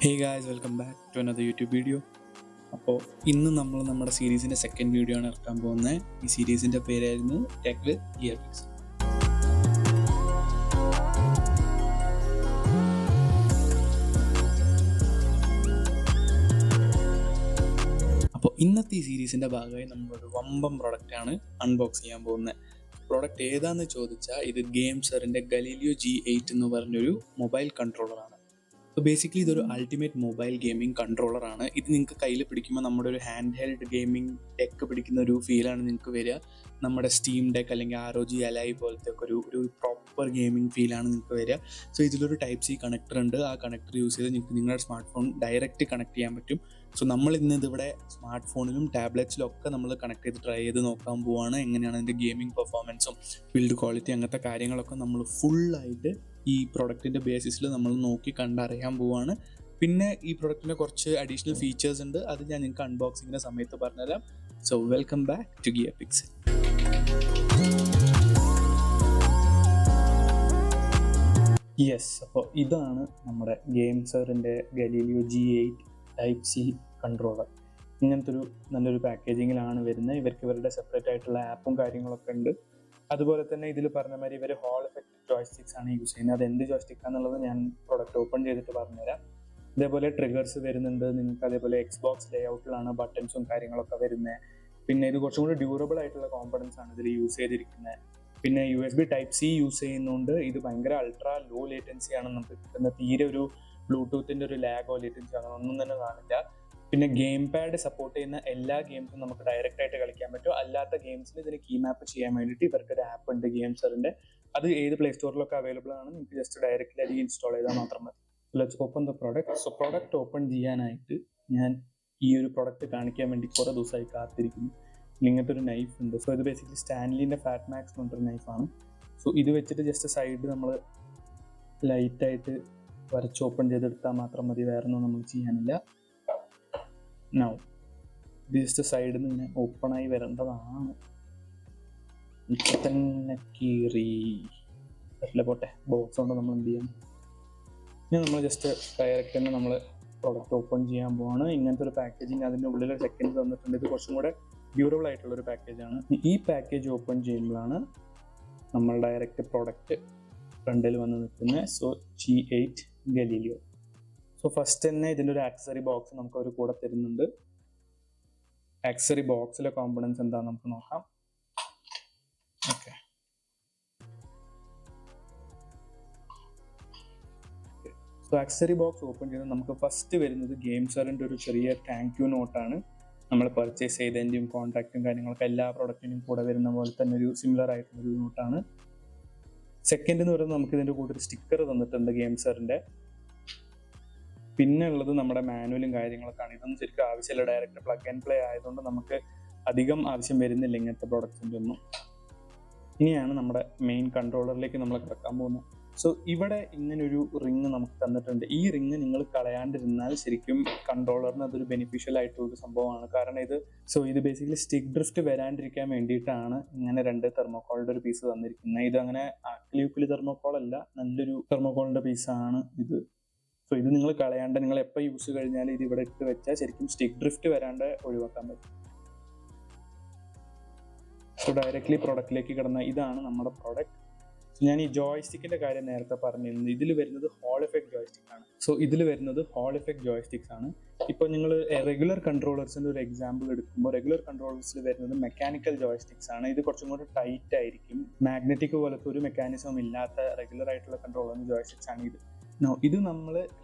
Hey guys, welcome back to another YouTube video. അപ്പോൾ ഇന്ന് നമ്മൾ നമ്മുടെ സീരീസിൻ്റെ സെക്കൻഡ് വീഡിയോ ആണ് ഇറക്കാൻ പോകുന്നത്. ഈ സീരീസിൻ്റെ പേരായിരുന്നു ടെക് വിത്ത് ഗിയർപിക്സ്. അപ്പോൾ ഇന്നത്തെ ഈ സീരീസിൻ്റെ ഭാഗമായി നമ്മളൊരു വമ്പം പ്രൊഡക്റ്റാണ് അൺബോക്സ് ചെയ്യാൻ പോകുന്നത്. പ്രൊഡക്റ്റ് ഏതാണെന്ന് ചോദിച്ചാൽ ഇത് ഗെയിംസറിൻ്റെ ഗലീലിയോ G8 എന്ന് പറഞ്ഞൊരു മൊബൈൽ കൺട്രോളറാണ്. സോ ബേസിക്കലി ഇതൊരു അൾട്ടിമേറ്റ് മൊബൈൽ ഗെയിമിംഗ് കൺട്രോളറാണ്. ഇത് നിങ്ങൾക്ക് കയ്യിൽ പിടിക്കുമ്പോൾ നമ്മുടെ ഒരു ഹാൻഡ് ഹെൽഡ് ഗെയിമിംഗ് ഡെക്ക് പിടിക്കുന്ന ഒരു ഫീലാണ് നിങ്ങൾക്ക് വരിക. നമ്മുടെ സ്റ്റീം ഡെക്ക് അല്ലെങ്കിൽ ROG Ally പോലത്തെ ഒക്കെ ഒരു പ്രോപ്പർ ഗെയിമിംഗ് ഫീലാണ് നിങ്ങൾക്ക് വരിക. സോ ഇതിലൊരു Type-C കണക്ടർ ഉണ്ട്. ആ കണക്ടർ യൂസ് ചെയ്ത് നിങ്ങൾക്ക് നിങ്ങളുടെ സ്മാർട്ട് ഫോൺ ഡയറക്റ്റ് കണക്ട് ചെയ്യാൻ പറ്റും. സോ നമ്മൾ ഇന്ന് ഇതിവിടെ സ്മാർട്ട് ഫോണിലും ടാബ്ലറ്റ്സിലും ഒക്കെ നമ്മൾ കണക്ട് ചെയ്ത് ട്രൈ ചെയ്ത് നോക്കാൻ പോവുകയാണ്. എങ്ങനെയാണ് അതിൻ്റെ ഗെയിമിംഗ് പെർഫോമൻസും ബിൽഡ് ക്വാളിറ്റി അങ്ങനത്തെ കാര്യങ്ങളൊക്കെ നമ്മൾ ഫുള്ളായിട്ട് ഈ പ്രൊഡക്റ്റിൻ്റെ ബേസിസിൽ നമ്മൾ നോക്കി കണ്ടറിയാൻ പോവുകയാണ്. പിന്നെ ഈ പ്രൊഡക്റ്റിൻ്റെ കുറച്ച് അഡീഷണൽ ഫീച്ചേഴ്സ് ഉണ്ട്, അത് ഞാൻ നിങ്ങൾക്ക് അൺബോക്സിങ്ങിൻ്റെ സമയത്ത് പറഞ്ഞുതരാം. So welcome back to Gear Pix. Yes, അപ്പോൾ ഇതാണ് നമ്മുടെ ഗെയിംസറിൻ്റെ ഗലീലിയോ G8 Type-C കൺട്രോളർ. ഇങ്ങനത്തെ ഒരു നല്ലൊരു പാക്കേജിങ്ങിലാണ് വരുന്നത്. ഇവർക്ക് ഇവരുടെ സെപ്പറേറ്റ് ആയിട്ടുള്ള ആപ്പും കാര്യങ്ങളൊക്കെ ഉണ്ട്. അതുപോലെ തന്നെ ഇതിൽ പറഞ്ഞ മാതിരി ഇവർ ഹോൾ എഫക്റ്റ് ജോയ്സ്റ്റിക്സ് ആണ് യൂസ് ചെയ്യുന്നത്. അത് എന്ത് ജോയ്സ്റ്റിക് ആണെന്നുള്ളത് ഞാൻ പ്രൊഡക്റ്റ് ഓപ്പൺ ചെയ്തിട്ട് പറഞ്ഞുതരാം. ഇതേപോലെ ട്രിഗേഴ്സ് വരുന്നുണ്ട് നിങ്ങൾക്ക്. അതേപോലെ Xbox ലേഔട്ടിലാണ് ബട്ടൺസും കാര്യങ്ങളൊക്കെ വരുന്നത്. പിന്നെ ഇത് കുറച്ചും കൂടി ഡ്യൂറബിൾ ആയിട്ടുള്ള കോമ്പണൻസ് ആണ് ഇതിൽ യൂസ് ചെയ്തിരിക്കുന്നത്. പിന്നെ USB Type-C യൂസ് ചെയ്യുന്നതുകൊണ്ട് ഇത് ഭയങ്കര അൾട്രാ ലോ ലേറ്റൻസി ആണ് നമുക്ക് കിട്ടുന്നത്. തീരെ ഒരു ബ്ലൂടൂത്തിൻ്റെ ഒരു ലാഗോ ലേറ്റൻസി അങ്ങനെ ഒന്നും തന്നെ കാണില്ല. പിന്നെ ഗെയിം പാഡ് സപ്പോർട്ട് ചെയ്യുന്ന എല്ലാ ഗെയിംസും നമുക്ക് ഡയറക്റ്റ് ആയിട്ട് കളിക്കാൻ പറ്റും. അല്ലാത്ത ഗെയിംസിൽ ഇതിന് കീ മാപ്പ് ചെയ്യാൻ വേണ്ടിയിട്ട് ഇവർക്ക് ഒരു ആപ്പ് ഉണ്ട് ഗെയിംസറിൻ്റെ. അത് ഏത് പ്ലേ സ്റ്റോറിലൊക്കെ അവൈലബിൾ ആണ്. നിങ്ങൾക്ക് ജസ്റ്റ് ഡയറക്റ്റ്ലി അത് ഇൻസ്റ്റാൾ ചെയ്താൽ മാത്രം മതി. Let's open the product. So product open ചെയ്യാനായിട്ട് ഞാൻ ഈ ഒരു പ്രോഡക്റ്റ് കാണിക്കാൻ വേണ്ടി കുറേ ദിവസമായി കാത്തിരിക്കുന്നു. ഇങ്ങനത്തെ ഒരു നൈഫ് ഉണ്ട്. സോ ഇത് ബേസിക്കലി സ്റ്റാൻലിൻ്റെ ഫാറ്റ് മാക്സ് എന്ന് പറഞ്ഞൊരു നൈഫാണ്. സോ ഇത് വെച്ചിട്ട് ജസ്റ്റ് സൈഡ് നമ്മൾ ലൈറ്റായിട്ട് വരച്ച് ഓപ്പൺ ചെയ്തെടുത്താൽ മാത്രം മതി, വേറെ ഒന്നും നമ്മൾ ചെയ്യാനില്ല. നൗ ഇത് ജസ്റ്റ് സൈഡിൽ നിന്ന് ഇങ്ങനെ ഓപ്പണായി വരേണ്ടതാണ്. ഇപ്പം തന്നെ കീറി വരില്ല, പോട്ടെ. ബോക്സ് കൊണ്ട് നമ്മൾ എന്ത് ചെയ്യാം, ഇനി നമ്മൾ ജസ്റ്റ് ഡയറക്റ്റ് തന്നെ നമ്മൾ പ്രൊഡക്റ്റ് ഓപ്പൺ ചെയ്യാൻ പോവാണ്. ഇങ്ങനത്തെ ഒരു പാക്കേജിങ് അതിൻ്റെ ഉള്ളിൽ സെക്കൻഡ് തന്നിട്ടുണ്ട്. ഇത് കുറച്ചും കൂടെ ഡ്യൂറബിൾ ആയിട്ടുള്ളൊരു പാക്കേജാണ്. ഈ പാക്കേജ് ഓപ്പൺ ചെയ്യുമ്പോഴാണ് നമ്മൾ ഡയറക്റ്റ് പ്രൊഡക്റ്റ് ഫ്രണ്ടിൽ വന്ന് നിൽക്കുന്നത്. So G8 Galileo. So first തന്നെ ഇതിൻ്റെ ഒരു ആക്സസറി ബോക്സ് നമുക്ക് അവർ കൂടെ തരുന്നുണ്ട്. ആക്സസറി ബോക്സിലെ കോമ്പണൻസ് എന്താണെന്ന് നമുക്ക് നോക്കാം. Okay, so accessory box open ചെയ്ത് നമുക്ക് ഫസ്റ്റ് വരുന്നത് ഗെയിംസറിൻ്റെ ഒരു ചെറിയ താങ്ക് യു നോട്ടാണ്. നമ്മൾ പർച്ചേസ് ചെയ്തതിൻ്റെയും കോൺടാക്റ്റും കാര്യങ്ങളൊക്കെ എല്ലാ പ്രോഡക്റ്റിനും കൂടെ വരുന്ന പോലെ തന്നെ ഒരു സിമിലർ ആയിട്ടുള്ളൊരു നോട്ടാണ്. സെക്കൻഡ് എന്ന് പറയുന്നത് നമുക്ക് ഇതിൻ്റെ കൂടെ ഒരു സ്റ്റിക്കർ തന്നിട്ടുണ്ട് ഗെയിംസറിൻ്റെ. പിന്നെ ഉള്ളത് നമ്മുടെ മാനുവലും കാര്യങ്ങളൊക്കെയാണ്. ഇതൊന്നും ശരിക്കും ആവശ്യമില്ല, ഡയറക്റ്റ് പ്ലഗ് ആൻഡ് പ്ലേ ആയതുകൊണ്ട് നമുക്ക് അധികം ആവശ്യം വരുന്നില്ല ഇങ്ങനത്തെ പ്രോഡക്റ്റ്സിൻ്റെ ഒന്നും. ഇനിയാണ് നമ്മുടെ മെയിൻ കൺട്രോളറിലേക്ക് നമ്മൾ കിടക്കാൻ പോകുന്നത്. സോ ഇവിടെ ഇങ്ങനൊരു റിങ് നമുക്ക് തന്നിട്ടുണ്ട്. ഈ റിങ് നിങ്ങൾ കളയാണ്ടിരുന്നാൽ ശരിക്കും കൺട്രോളറിന് അതൊരു ബെനിഫിഷ്യൽ ആയിട്ടുള്ളൊരു സംഭവമാണ്. കാരണം ഇത് ബേസിക്കലി സ്റ്റിക്ക് ഡ്രിഫ്റ്റ് വരാണ്ടിരിക്കാൻ വേണ്ടിയിട്ടാണ് ഇങ്ങനെ രണ്ട് തെർമോക്കോളിൻ്റെ ഒരു പീസ് തന്നിരിക്കുന്നത്. ഇതങ്ങനെ ആക്ലിയൂക്കിലി തെർമോക്കോൾ അല്ല, നല്ലൊരു തെർമോക്കോളിൻ്റെ പീസാണ് ഇത്. സോ ഇത് നിങ്ങൾ കളയാണ്ട് നിങ്ങൾ എപ്പോൾ യൂസ് കഴിഞ്ഞാൽ ഇത് ഇവിടെ ഇട്ട് വെച്ചാൽ ശരിക്കും സ്റ്റിക്ക് ഡ്രിഫ്റ്റ് വരാണ്ട് ഒഴിവാക്കാൻ പറ്റും. സോ ഡയറക്റ്റ്ലി പ്രൊഡക്റ്റിലേക്ക് കിടന്ന ഇതാണ് നമ്മുടെ പ്രൊഡക്റ്റ്. സോ ഞാൻ ഈ ജോയ്സ്റ്റിക്കിൻ്റെ കാര്യം നേരത്തെ പറഞ്ഞിരുന്നു. ഇതിൽ വരുന്നത് ഹോൾ എഫക്റ്റ് ജോയ്സ്റ്റിക് ആണ്. സോ ഇതിൽ വരുന്നത് ഹോൾ എഫക്റ്റ് ജോയ്സ്റ്റിക്സ് ആണ്. ഇപ്പോൾ നിങ്ങൾ റെഗുലർ കൺട്രോളേഴ്സിൻ്റെ ഒരു എക്സാമ്പിൾ എടുക്കുമ്പോൾ റെഗുലർ കൺട്രോളേഴ്സിൽ വരുന്നത് മെക്കാനിക്കൽ ജോയ്സ്റ്റിക്സ് ആണ്. ഇത് കുറച്ചും കൂടി ടൈറ്റ് ആയിരിക്കും. മാഗ്നറ്റിക് പോലത്തെ ഒരു മെക്കാനിസം ഇല്ലാത്ത റെഗുലർ ആയിട്ടുള്ള കൺട്രോളറിൻ്റെ ജോയ്സ്റ്റിക്സ് ആണ് ഇത്. ഇത് നമ്മൾ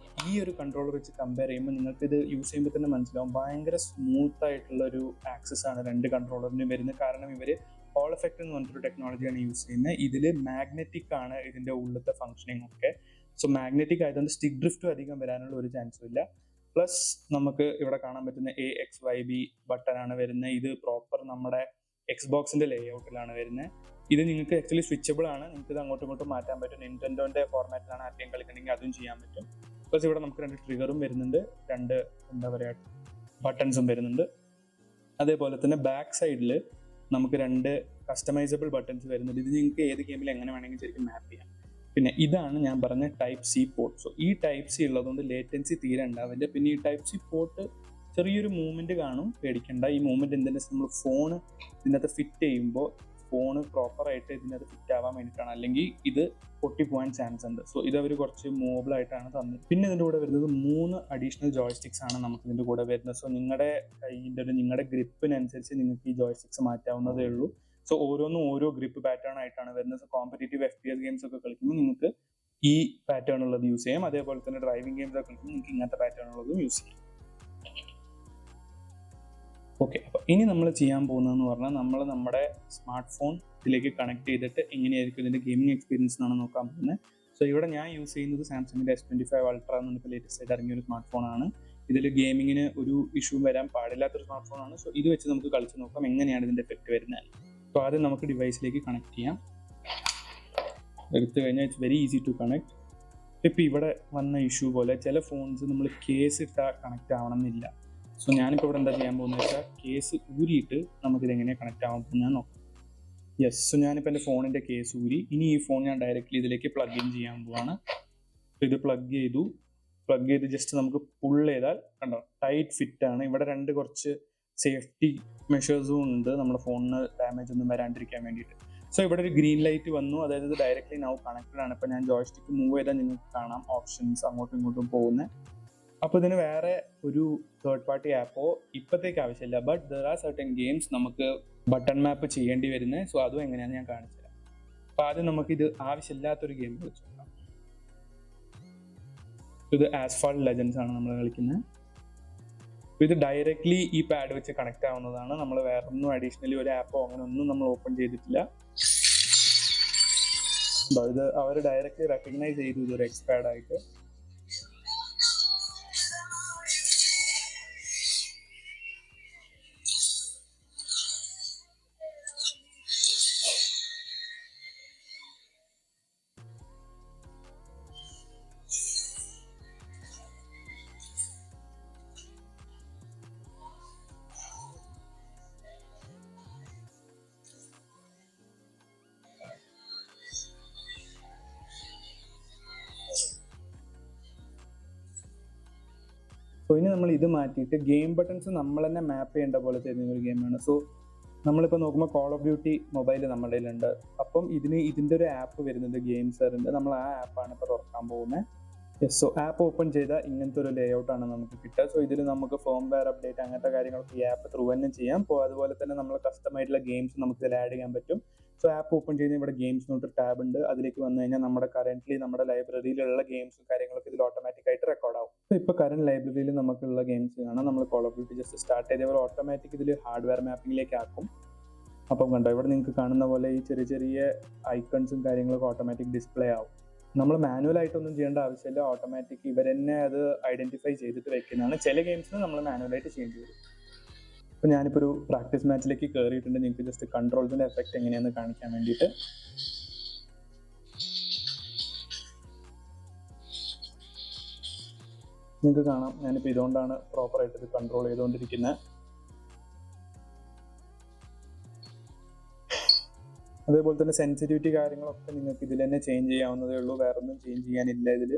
ഈ ഒരു കൺട്രോളർ വെച്ച് കമ്പയർ ചെയ്യുമ്പോൾ നിങ്ങൾക്ക് ഇത് യൂസ് ചെയ്യുമ്പോൾ തന്നെ മനസ്സിലാവും ഭയങ്കര സ്മൂത്ത് ആയിട്ടുള്ള ഒരു ആക്സസ് ആണ് രണ്ട് കൺട്രോളറിനും വരുന്നത്. കാരണം ഇവർ ഹോൾ എഫക്റ്റ് എന്ന് പറഞ്ഞിട്ടൊരു ടെക്നോളജിയാണ് യൂസ് ചെയ്യുന്നത്. ഇതിൽ മാഗ്നറ്റിക് ആണ് ഇതിൻ്റെ ഉള്ളിലത്തെ ഫംഗ്ഷനിങ് ഒക്കെ. സോ മാഗ്നറ്റിക് ആയതുകൊണ്ട് സ്റ്റിക്ക് ഡ്രിഫ്റ്റ് അധികം വരാനുള്ള ഒരു ചാൻസും ഇല്ല. പ്ലസ് നമുക്ക് ഇവിടെ കാണാൻ പറ്റുന്ന AXYB ബട്ടൺ ആണ് വരുന്നത്. ഇത് പ്രോപ്പർ നമ്മുടെ Xboxന്റെ ലേഔട്ടിലാണ് വരുന്നത്. ഇത് നിങ്ങൾക്ക് ആക്ച്വലി സ്വിച്ചബിൾ ആണ്. നിങ്ങൾക്ക് ഇത് അങ്ങോട്ടും ഇങ്ങോട്ടും മാറ്റാൻ പറ്റും. നിന്റൻഡോന്റെ ഫോർമാറ്റിലാണ് ആർക്കെയും കളിക്കണമെങ്കിൽ അതും ചെയ്യാൻ പറ്റും. പ്ലസ് ഇവിടെ നമുക്ക് രണ്ട് ട്രിഗറും വരുന്നുണ്ട്, രണ്ട് ബട്ടൺസും വരുന്നുണ്ട്. അതേപോലെ തന്നെ ബാക്ക് സൈഡിൽ നമുക്ക് രണ്ട് കസ്റ്റമൈസബിൾ ബട്ടൺസ് വരുന്നുണ്ട്. ഇത് നിങ്ങൾക്ക് ഏത് ഗെയിമിൽ എങ്ങനെ വേണമെങ്കിൽ ശരിക്കും മാപ്പ് ചെയ്യാം. പിന്നെ ഇതാണ് ഞാൻ പറഞ്ഞ ടൈപ്പ് സി പോർട്ട്. സോ ഈ ടൈപ്പ് സി ഉള്ളതുകൊണ്ട് ലേറ്റൻസി തീരെ ഉണ്ടാവില്ല. പിന്നെ ഈ ടൈപ്പ് സി പോർട്ട് ചെറിയൊരു മൂവ്മെന്റ് കാണും, പേടിക്കണ്ട. ഈ മൂവ്മെന്റ് എന്തെന്ന് വെച്ചാൽ നമ്മൾ ഫോണ് ഇതിനകത്ത് ഫിറ്റ് ചെയ്യുമ്പോൾ ഫോണ് പ്രോപ്പറായിട്ട് ഇതിനകത്ത് ഫിറ്റ് ആവാൻ വേണ്ടിയിട്ടാണ്, അല്ലെങ്കിൽ ഇത് പൊട്ടിപ്പോകാൻ ചാൻസ് ഉണ്ട്. സോ ഇത് അവർ കുറച്ച് മൂവബിൾ ആയിട്ടാണ് തന്നത്. പിന്നെ ഇതിൻ്റെ കൂടെ വരുന്നത് 3 അഡീഷണൽ ജോയ്സ്റ്റിക്സ് ആണ് നമുക്ക് ഇതിൻ്റെ കൂടെ വരുന്നത്. സോ നിങ്ങളുടെ കൈയിൻ്റെ നിങ്ങളുടെ ഗ്രിപ്പിനനുസരിച്ച് നിങ്ങൾക്ക് ഈ ജോയ്സ്റ്റിക്സ് മാറ്റാവുന്നതേ ഉള്ളൂ. സോ ഓരോന്നും ഓരോ ഗ്രിപ്പ് പാറ്റേൺ ആയിട്ടാണ് വരുന്നത്. സോ കോമ്പറ്റേറ്റീവ് FPS ഗെയിംസ് ഒക്കെ കളിക്കുമ്പോൾ നിങ്ങൾക്ക് ഈ പാറ്റേൺ ഉള്ളത് യൂസ് ചെയ്യാം. അതേപോലെ തന്നെ ഡ്രൈവിംഗ് ഗെയിംസ് ഒക്കെ കളിക്കുമ്പോൾ നിങ്ങൾക്ക് ഇങ്ങനത്തെ പാറ്റേൺ ഉള്ളതും യൂസ് ചെയ്യാം. ഓക്കെ, അപ്പോൾ ഇനി നമ്മൾ ചെയ്യാൻ പോകുന്നതെന്ന് പറഞ്ഞാൽ നമ്മൾ നമ്മുടെ സ്മാർട്ട് ഫോൺ ഇതിലേക്ക് കണക്ട് ചെയ്തിട്ട് എങ്ങനെയായിരിക്കും ഇതിൻ്റെ ഗെയിമിംഗ് എക്സ്പീരിയൻസ് എന്നാണ് നോക്കാൻ പോകുന്നത്. സോ ഇവിടെ ഞാൻ യൂസ് ചെയ്യുന്നത് സാംസങ്ങിൻ്റെ S25 Ultra എന്നൊക്കെ ലേറ്റസ്റ്റ് ആയിട്ട് ഇറങ്ങിയ ഒരു സ്മാർട്ട് ഫോണാണ്. ഇതിൽ ഗെയിമിങ്ങിന് ഒരു ഇഷ്യൂ വരാൻ പാടില്ലാത്തൊരു സ്മാർട്ട് ഫോണാണ്. സോ ഇത് വെച്ച് നമുക്ക് കളിച്ച് നോക്കാം എങ്ങനെയാണ് ഇതിൻ്റെ എഫക്റ്റ് വരുന്നത്. സോ ആദ്യം നമുക്ക് ഡിവൈസിലേക്ക് കണക്ട് ചെയ്യാം. എടുത്തു കഴിഞ്ഞാൽ it's very easy to connect. ഇപ്പം ഇവിടെ വന്ന ഇഷ്യൂ പോലെ ചില ഫോൺസ് നമ്മൾ കേസ് ഇട്ടാൽ കണക്ട് ആവണമെന്നില്ല. സോ ഞാനിപ്പോൾ ഇവിടെ എന്താ ചെയ്യാൻ പോകുന്നത് വെച്ചാൽ കേസ് ഊരിയിട്ട് നമുക്കിത് എങ്ങനെയാണ് കണക്ട് ആവാൻ പോകുന്നത് നോക്കാം. യെസ്, സോ ഞാനിപ്പോൾ എൻ്റെ ഫോണിൻ്റെ കേസ് ഊരി ഇനി ഈ ഫോൺ ഞാൻ ഡയറക്റ്റ്ലി ഇതിലേക്ക് പ്ലഗ് ഇൻ ചെയ്യാൻ പോവാണ്. ഇത് പ്ലഗ് ചെയ്ത് ജസ്റ്റ് നമുക്ക് പുൾ ചെയ്താൽ കണ്ടോ ടൈറ്റ് ഫിറ്റ് ആണ്. ഇവിടെ കുറച്ച് സേഫ്റ്റി മെഷേഴ്സും ഉണ്ട് നമ്മുടെ ഫോണിന് ഡാമേജ് ഒന്നും വരാണ്ടിരിക്കാൻ വേണ്ടിയിട്ട്. സോ ഇവിടെ ഒരു ഗ്രീൻ ലൈറ്റ് വന്നു, അതായത് ഇത് ഡയറക്റ്റ്ലി നൗ കണക്റ്റഡ് ആണ്. ഇപ്പോൾ ഞാൻ ജോയ്സ്റ്റിക്ക് മൂവ് ചെയ്താൽ നിങ്ങൾക്ക് കാണാം ഓപ്ഷൻസ് അങ്ങോട്ടും ഇങ്ങോട്ടും പോകുന്നത്. അപ്പോൾ ഇതിന് വേറെ ഒരു തേർഡ് പാർട്ടി ആപ്പോ ഇപ്പോഴത്തേക്ക് ആവശ്യമില്ല. But there are certain games നമുക്ക് ബട്ടൺ മാപ്പ് ചെയ്യേണ്ടി വരുന്നത്. സോ അതും എങ്ങനെയാണെന്ന് ഞാൻ കാണിച്ചു തരാം. അപ്പോൾ ആദ്യം നമുക്കിത് ആവശ്യമില്ലാത്തൊരു ഗെയിം കളിച്ചു നോക്കാം. ഇത് ആസ്ഫാൾട്ട് ലെജൻഡ്സ് ആണ് നമ്മൾ കളിക്കുന്നത്. ഇത് ഡയറക്റ്റ്ലി ഈ പാഡ് വെച്ച് കണക്ട് ആവുന്നതാണ്. നമ്മൾ വേറെ ഒന്നും അഡീഷണലി ഒരു ആപ്പോ അങ്ങനെ ഒന്നും നമ്മൾ ഓപ്പൺ ചെയ്തിട്ടില്ല. ഇത് അവർ ഡയറക്റ്റ്ലി റെക്കഗ്നൈസ് ചെയ്തു ഇതൊരു എക്സ്പാഡ് ആയിട്ട്. സോ ഇനി നമ്മൾ ഇത് മാറ്റിയിട്ട് ഗെയിം ബട്ടൺസ് നമ്മൾ തന്നെ മാപ്പ് ചെയ്യേണ്ട പോലെ തരുന്ന ഒരു ഗെയിമാണ്. സോ നമ്മളിപ്പോൾ നോക്കുമ്പോൾ കോൾ ഓഫ് ഡ്യൂട്ടി മൊബൈൽ നമ്മുടെ കയ്യിലുണ്ട്. അപ്പം ഇതിൻ്റെ ഒരു ആപ്പ് വരുന്നുണ്ട് ഗെയിംസറിൻ്റെ. നമ്മൾ ആ ആപ്പാണ് ഇപ്പോൾ തുറക്കാൻ പോകുന്നത്. യെസ്, സോ ആപ്പ് ഓപ്പൺ ചെയ്താൽ ഇങ്ങനത്തെ ഒരു ലേ ഔട്ടാണ് നമുക്ക് കിട്ടുക. സോ ഇതിൽ നമുക്ക് ഫേംവെയർ അപ്ഡേറ്റ് അങ്ങനത്തെ കാര്യങ്ങളൊക്കെ ഈ ആപ്പ് ത്രൂ തന്നെ ചെയ്യാം. അപ്പോൾ അതുപോലെ തന്നെ നമ്മൾ കസ്റ്റമായിട്ടുള്ള ഗെയിംസ് നമുക്ക് ഇതിൽ ആഡ് ചെയ്യാൻ പറ്റും. സോ ആപ്പ് ഓപ്പൺ ചെയ്യുന്ന ഇവിടെ ഗെയിംസ് എന്നൊരു ടാബ് ഉണ്ട്. അതിലേക്ക് വന്നു കഴിഞ്ഞാൽ നമ്മുടെ കറന്റ്ലി നമ്മുടെ ലൈബ്രറിയിലുള്ള ഗെയിംസും കാര്യങ്ങളൊക്കെ ഇതിൽ ഓട്ടോമാറ്റിക് ആയിട്ട് റെക്കോർഡ് ആവും. സോ ഇപ്പോൾ കറന്റ് ലൈബ്രറിയിൽ നമുക്കുള്ള ഗെയിംസ് കാണാം. നമ്മൾ call of duty just start ചെയ്തവർ ഓട്ടോമാറ്റിക് ഇതിൽ ഹാർഡ്വെയർ മാപ്പിംഗിലേക്ക് ആക്കും. അപ്പം കണ്ടോ ഇവിടെ നിങ്ങൾക്ക് കാണുന്ന പോലെ ഈ ചെറിയ ചെറിയ ഐക്കൺസും കാര്യങ്ങളൊക്കെ ഓട്ടോമാറ്റിക് ഡിസ്പ്ലേ ആവും. നമ്മൾ മാനുവലായിട്ടൊന്നും ചെയ്യേണ്ട ആവശ്യമില്ല, ഓട്ടോമാറ്റിക് ഇവർ തന്നെ അത് ഐഡന്റിഫൈ ചെയ്തിട്ട് വെക്കുന്നതാണ്. ചില ഗെയിംസിന് നമ്മൾ മാനുവലായിട്ട് ചെയ്യേണ്ടി വരും. അപ്പോൾ ഞാനിപ്പോൾ ഒരു പ്രാക്ടീസ് മാച്ചിലേക്ക് കയറിയിട്ടുണ്ട്. നിങ്ങൾക്ക് ജസ്റ്റ് കൺട്രോൾസിൻ്റെ എഫക്റ്റ് എങ്ങനെയാണെന്ന് കാണിക്കാൻ വേണ്ടിയിട്ട്. നിങ്ങൾക്ക് കാണാം ഞാനിപ്പോൾ ഇതുകൊണ്ടാണ് പ്രോപ്പറായിട്ട് ഇത് കൺട്രോൾ ചെയ്തുകൊണ്ടിരിക്കുന്നത്. അതേപോലെ തന്നെ സെൻസിറ്റിവിറ്റി കാര്യങ്ങളൊക്കെ നിങ്ങൾക്ക് ഇതിൽ തന്നെ ചേഞ്ച് ചെയ്യാവുന്നതേ ഉള്ളൂ, വേറെ ഒന്നും ചേഞ്ച് ചെയ്യാനില്ല ഇതിൽ.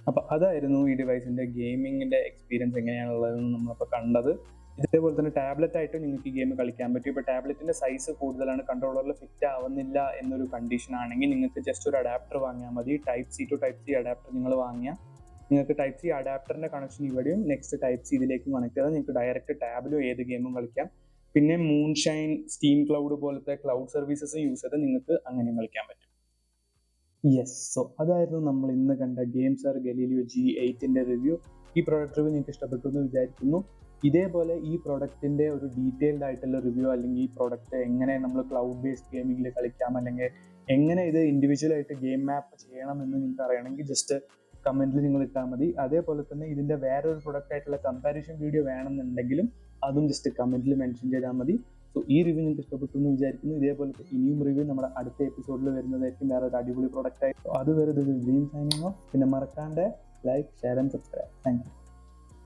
അപ്പോൾ അതായിരുന്നു ഈ ഡിവൈസിൻ്റെ ഗെയിമിങ്ങിൻ്റെ എക്സ്പീരിയൻസ് എങ്ങനെയാണുള്ളതെന്ന് നമ്മളിപ്പോൾ കണ്ടത്. ഇതേപോലെ തന്നെ ടാബ്ലറ്റ് ആയിട്ട് നിങ്ങൾക്ക് ഈ ഗെയിം കളിക്കാൻ പറ്റും. ഇപ്പോൾ ടാബ്ലറ്റിൻ്റെ സൈസ് കൂടുതലാണ്, കൺട്രോളറിൽ ഫിറ്റ് ആവുന്നില്ല എന്നൊരു കണ്ടീഷൻ ആണെങ്കിൽ നിങ്ങൾക്ക് ജസ്റ്റ് ഒരു അഡാപ്റ്റർ വാങ്ങിയാൽ മതി. Type C to type C adapter നിങ്ങൾ വാങ്ങിയാൽ നിങ്ങൾക്ക് ടൈപ്പ് സി അഡാപ്റ്ററിൻ്റെ കണക്ഷൻ ഇവിടെയും നെക്സ്റ്റ് ടൈപ്പ് സി ഇതിലേക്ക് കണക്ട് ചെയ്താൽ നിങ്ങൾക്ക് ഡയറക്റ്റ് ടാബിലും ഏത് ഗെയിമും കളിക്കാം. പിന്നെ മൂൺഷൈൻ, സ്റ്റീം ക്ലൗഡ് പോലത്തെ ക്ലൗഡ് സർവീസസ് യൂസ് ചെയ്ത് നിങ്ങൾക്ക് അങ്ങനെയും കളിക്കാൻ പറ്റും. യെസ്, സോ അതായിരുന്നു നമ്മൾ ഇന്ന് കണ്ട ഗെയിംസർ ഗലീലിയോ G8ന്റെ റിവ്യൂ. ഈ പ്രോഡക്റ്റ് റിവ്യൂ നിങ്ങൾക്ക് ഇഷ്ടപ്പെട്ടു എന്ന് വിചാരിക്കുന്നു. ഇതേപോലെ ഈ പ്രോഡക്റ്റിൻ്റെ ഒരു ഡീറ്റെയിൽഡ് ആയിട്ടുള്ള റിവ്യൂ അല്ലെങ്കിൽ ഈ പ്രോഡക്റ്റ് എങ്ങനെ നമ്മൾ ക്ലൗഡ് ബേസ്ഡ് ഗെയിമിങ്ങിൽ കളിക്കാം അല്ലെങ്കിൽ എങ്ങനെ ഇത് ഇൻഡിവിജ്വലായിട്ട് ഗെയിം മാപ്പ് ചെയ്യണം എന്ന് നിങ്ങൾക്ക് അറിയണമെങ്കിൽ ജസ്റ്റ് കമന്റിൽ നിങ്ങൾ ഇട്ടാൽ മതി. അതേപോലെ തന്നെ ഇതിന്റെ വേറൊരു പ്രൊഡക്റ്റ് ആയിട്ടുള്ള കമ്പാരിസൺ വീഡിയോ വേണമെന്നുണ്ടെങ്കിലും അതും ജസ്റ്റ് കമന്റിൽ മെൻഷൻ ചെയ്താൽ മതി. സോ ഈ റിവ്യൂ നിങ്ങൾക്ക് ഇഷ്ടപ്പെട്ടു എന്ന് വിചാരിക്കുന്നു. ഇതേപോലത്തെ ഇനിയും റിവ്യൂ നമ്മുടെ അടുത്ത എപ്പിസോഡിൽ വരുന്നതായിരിക്കും വേറെ ഒരു അടിപൊളി പ്രൊഡക്റ്റ് ആയിട്ട്. അതുവരെ ഇത് ഡ്രീം സൈനിങ് ഓഫ്. പിന്നെ മറക്കാണ്ട് like, share and subscribe. Thank U.